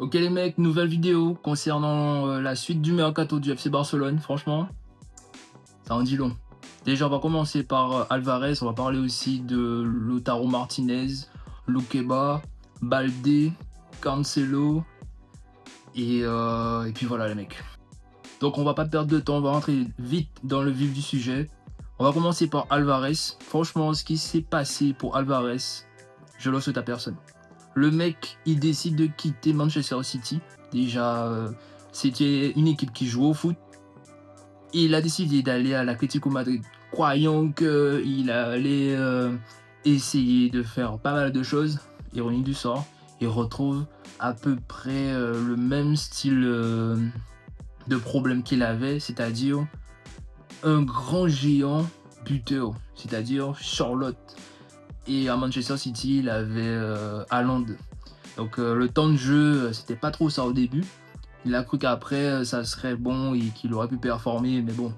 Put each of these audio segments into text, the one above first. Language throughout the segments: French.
Ok les mecs, nouvelle vidéo concernant la suite du mercato du FC Barcelone. Franchement, ça en dit long. Déjà, on va commencer par Alvarez. On va parler aussi de Lautaro Martinez, Lukeba, Balde, Cancelo. Et puis voilà les mecs. Donc on va pas perdre de temps, on va rentrer vite dans le vif du sujet. On va commencer par Alvarez. Franchement, ce qui s'est passé pour Alvarez, je le souhaite à personne. Le mec, il décide de quitter Manchester City. Déjà, c'était une équipe qui jouait au foot. Il a décidé d'aller à l'Atlético Madrid, croyant qu'il allait essayer de faire pas mal de choses. Ironie du sort, il retrouve à peu près le même style de problème qu'il avait, c'est-à-dire un grand géant buteur, c'est-à-dire Charlotte. Et à Manchester City, il avait Haaland. Donc le temps de jeu, c'était pas trop ça au début. Il a cru qu'après, ça serait bon et qu'il aurait pu performer, mais bon.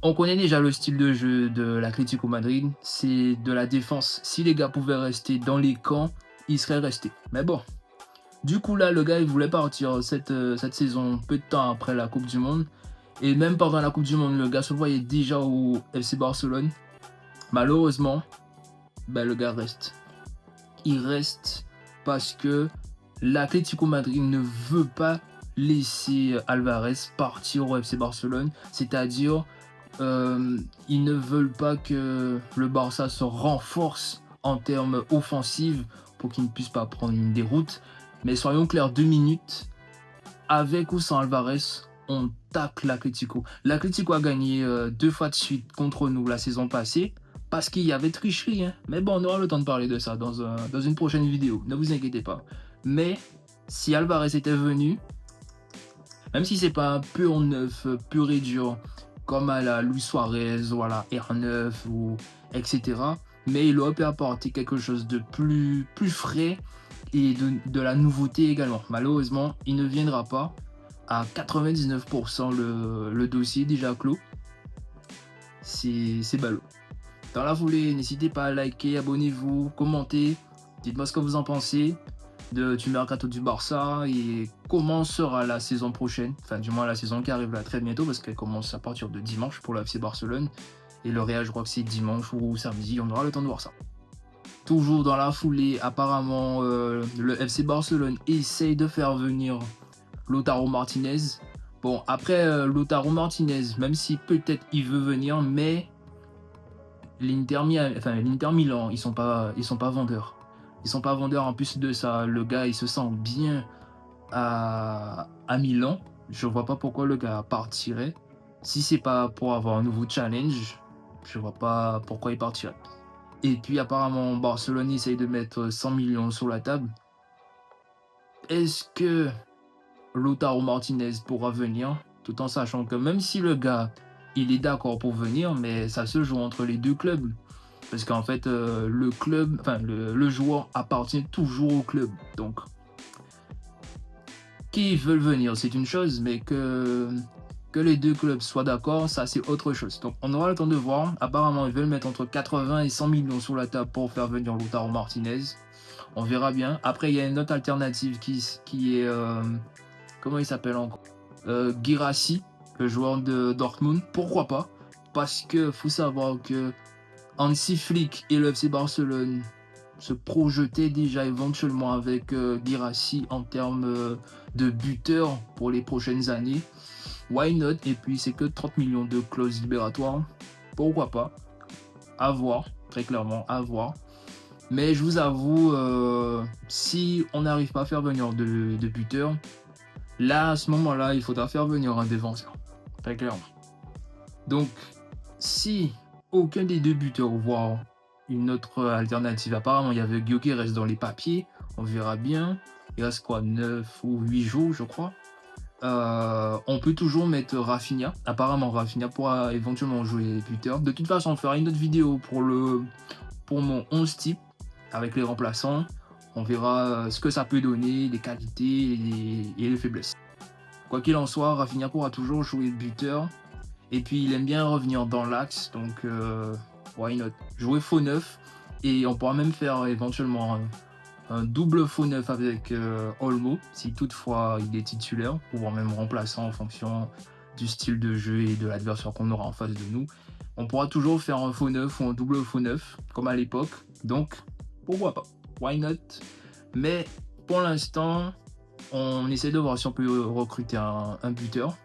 On connaît déjà le style de jeu de l'Atlético Madrid, c'est de la défense. Si les gars pouvaient rester dans les camps, ils seraient restés. Mais bon. Du coup là, le gars, il voulait partir cette saison, peu de temps après la Coupe du Monde. Et même pendant la Coupe du Monde, le gars se voyait déjà au FC Barcelone. Malheureusement, le gars reste. Il reste parce que l'Atlético Madrid ne veut pas laisser Alvarez partir au FC Barcelone. C'est-à-dire, ils ne veulent pas que le Barça se renforce en termes offensifs pour qu'il ne puisse pas prendre une déroute. Mais soyons clairs, 2 minutes, avec ou sans Alvarez, on tacle l'Atlético. L'Atlético a gagné 2 fois de suite contre nous la saison passée. Parce qu'il y avait tricherie, hein. Mais bon, on aura le temps de parler de ça dans une prochaine vidéo, ne vous inquiétez pas. Mais si Alvarez était venu, même si c'est pas un pur neuf, pur et dur, comme à la Luis Suarez ou à la R9 ou etc., mais il aurait pu apporter quelque chose de plus frais et de la nouveauté également. Malheureusement, il ne viendra pas. À 99%, le dossier est déjà clos. C'est ballot. Dans la foulée, n'hésitez pas à liker, abonnez-vous, commentez, dites-moi ce que vous en pensez du mercato du Barça et comment sera la saison prochaine, enfin du moins la saison qui arrive là très bientôt parce qu'elle commence à partir de dimanche pour la FC Barcelone et le Real je crois que c'est dimanche ou samedi, on aura le temps de voir ça. Toujours dans la foulée, apparemment le FC Barcelone essaye de faire venir Lautaro Martinez. Bon après Lautaro Martinez, même si peut-être il veut venir, mais l'Inter Milan, ils sont pas vendeurs. Ils sont pas vendeurs. En plus de ça, le gars, il se sent bien à Milan. Je vois pas pourquoi le gars partirait. Si c'est pas pour avoir un nouveau challenge, je vois pas pourquoi il partirait. Et puis apparemment, Barcelone essaye de mettre 100 millions sur la table. Est-ce que Lautaro Martinez pourra venir, tout en sachant que même si le gars il est d'accord pour venir, mais ça se joue entre les deux clubs. Parce qu'en fait, le joueur appartient toujours au club. Donc, qui veulent venir, c'est une chose, mais que les deux clubs soient d'accord, ça c'est autre chose. Donc, on aura le temps de voir. Apparemment, ils veulent mettre entre 80 et 100 millions sur la table pour faire venir Lautaro Martinez. On verra bien. Après, il y a une autre alternative qui est... comment il s'appelle encore Guirassy, le joueur de Dortmund. Pourquoi pas? Parce que faut savoir que Hansi Flick et le FC Barcelone se projetaient déjà éventuellement avec Guirassy en termes de buteur pour les prochaines années. Why not? Et puis c'est que 30 millions de clauses libératoires. Pourquoi pas? À voir, très clairement, à voir. Mais je vous avoue, si on n'arrive pas à faire venir de buteur, là, à ce moment-là, il faudra faire venir un défenseur. Très clairement. Donc, si aucun des deux buteurs, voire une autre alternative, apparemment, il y avait Guillaume qui reste dans les papiers, on verra bien. Il reste quoi, 9 ou 8 jours, je crois. On peut toujours mettre Rafinha. Apparemment, Rafinha pourra éventuellement jouer buteur. De toute façon, on fera une autre vidéo pour mon 11 type avec les remplaçants. On verra ce que ça peut donner, les qualités et les faiblesses. Quoi qu'il en soit, Rafinha pourra toujours jouer buteur. Et puis il aime bien revenir dans l'axe, donc why not? Jouer faux neuf. Et on pourra même faire éventuellement un double faux neuf avec Olmo, si toutefois il est titulaire, ou voire même remplaçant en fonction du style de jeu et de l'adversaire qu'on aura en face de nous. On pourra toujours faire un faux neuf ou un double faux neuf, comme à l'époque. Donc, pourquoi pas? Why not? Mais pour l'instant, on essaie de voir si on peut recruter un buteur.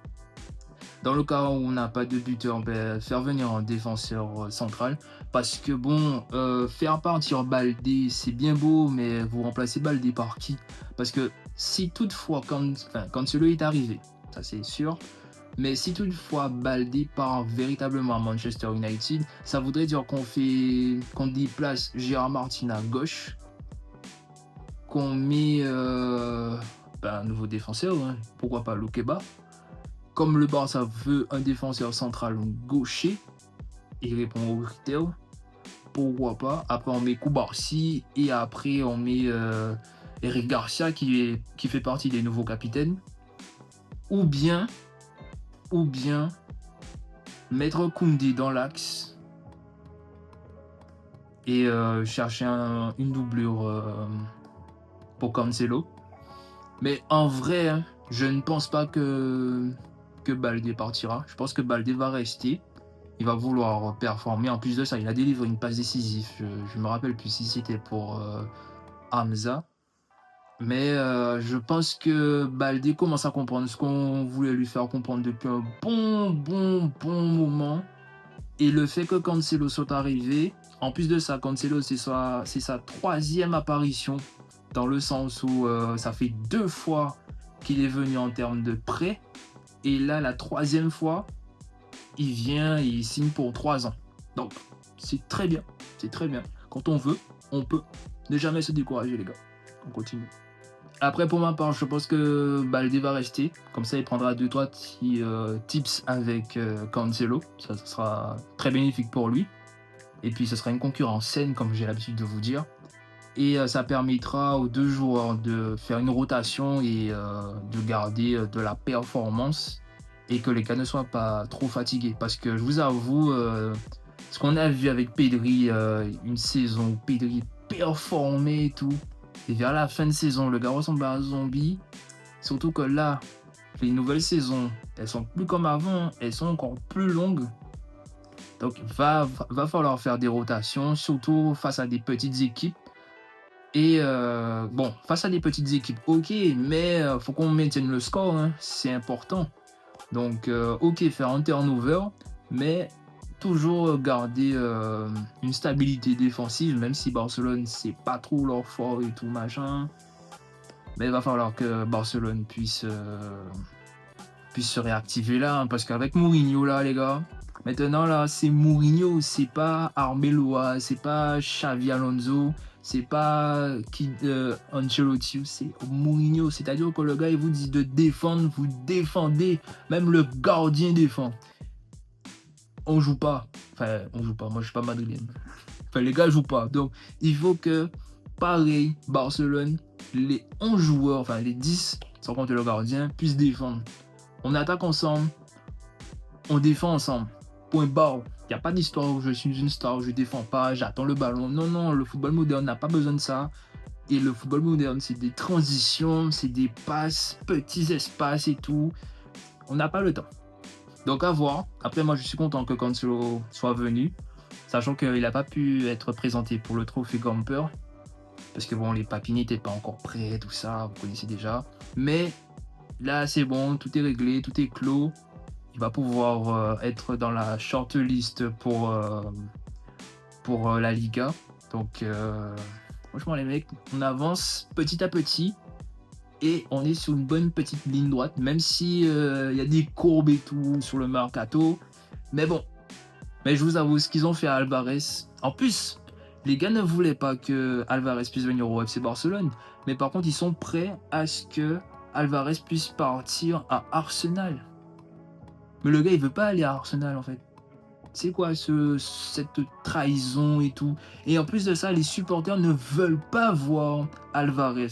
Dans le cas où on n'a pas de buteur, ben, faire venir un défenseur central. Parce que bon, faire partir Baldé, c'est bien beau, mais vous remplacez Baldé par qui? Parce que si toutefois, quand celui est arrivé, ça c'est sûr, mais si toutefois Baldé part véritablement à Manchester United, ça voudrait dire qu'on déplace Gérard Martin à gauche, qu'on met un nouveau défenseur, hein, pourquoi pas Loukeba. Comme le Barça veut un défenseur central gaucher, il répond aux critères, pourquoi pas. Après on met Koubarsi et après on met Eric Garcia qui fait partie des nouveaux capitaines. Ou bien mettre Koundé dans l'axe et chercher une doublure pour Cancelo. Mais en vrai, hein, je ne pense pas que Baldé partira. Je pense que Baldé va rester. Il va vouloir performer. En plus de ça, il a délivré une passe décisive. Je me rappelle plus si c'était pour Hamza. Mais je pense que Baldé commence à comprendre ce qu'on voulait lui faire comprendre depuis un bon moment. Et le fait que Cancelo soit arrivé, en plus de ça, Cancelo, c'est sa 3e apparition, dans le sens où ça fait 2 fois qu'il est venu en termes de prêt. Et là, la 3e fois, il vient et il signe pour 3 ans. Donc, c'est très bien. C'est très bien. Quand on veut, on peut. Ne jamais se décourager, les gars. On continue. Après, pour ma part, je pense que Baldé va rester. Comme ça, il prendra 2-3 petits tips avec Cancelo. Ça sera très bénéfique pour lui. Et puis, ce sera une concurrence saine, comme j'ai l'habitude de vous dire. Et ça permettra aux 2 joueurs de faire une rotation et de garder de la performance et que les gars ne soient pas trop fatigués. Parce que je vous avoue, ce qu'on a vu avec Pedri, une saison où Pedri performait et tout, et vers la fin de saison, le gars ressemble à un zombie. Surtout que là, les nouvelles saisons, elles sont plus comme avant, elles sont encore plus longues. Donc, va falloir faire des rotations, surtout face à des petites équipes. Et bon, face à des petites équipes, ok, mais faut qu'on maintienne le score, hein, c'est important. Donc, ok, faire un turnover, mais toujours garder une stabilité défensive, même si Barcelone, c'est pas trop leur fort et tout machin. Mais il va falloir que Barcelone puisse se réactiver là, hein, parce qu'avec Mourinho là, les gars, maintenant là, c'est Mourinho, c'est pas Arbeloa, c'est pas Xavi Alonso, c'est pas Ancelotti, c'est Mourinho. C'est-à-dire que le gars, il vous dit de défendre, vous défendez, même le gardien défend. On joue pas. Enfin, on joue pas. Moi, je suis pas madrilène. Enfin, les gars jouent pas. Donc, il faut que, pareil, Barcelone, les 11 joueurs, enfin les 10, sans compter le gardien, puissent défendre. On attaque ensemble, on défend ensemble. Point barre. Il n'y a pas d'histoire où je suis une star, je défends pas, j'attends le ballon. Non, non, le football moderne n'a pas besoin de ça. Et le football moderne, c'est des transitions, c'est des passes, petits espaces et tout. On n'a pas le temps. Donc à voir. Après, moi, je suis content que Cancelo soit venu, sachant qu'il n'a pas pu être présenté pour le trophée Gamper. Parce que bon, les papiers n'étaient pas encore prêts, tout ça, vous connaissez déjà. Mais là, c'est bon, tout est réglé, tout est clos. Il va pouvoir être dans la shortlist pour la Liga. Donc, franchement, les mecs, on avance petit à petit et on est sur une bonne petite ligne droite, même si y a des courbes et tout sur le mercato. Mais bon, mais je vous avoue, ce qu'ils ont fait à Alvarez. En plus, les gars ne voulaient pas que Alvarez puisse venir au FC Barcelone, mais par contre, ils sont prêts à ce que Alvarez puisse partir à Arsenal. Mais le gars, il veut pas aller à Arsenal, en fait. C'est quoi cette trahison et tout? Et en plus de ça, les supporters ne veulent pas voir Alvarez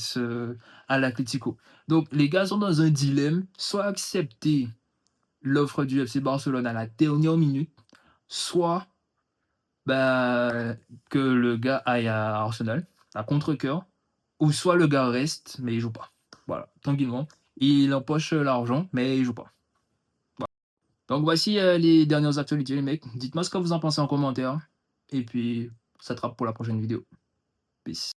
à l'Atlético. Donc, les gars sont dans un dilemme. Soit accepter l'offre du FC Barcelone à la dernière minute, soit que le gars aille à Arsenal, à contre-cœur, ou soit le gars reste, mais il joue pas. Voilà, tranquillement. Il empoche l'argent, mais il joue pas. Donc voici les dernières actualités, les mecs. Dites-moi ce que vous en pensez en commentaire. Et puis, ça sera pour la prochaine vidéo. Peace.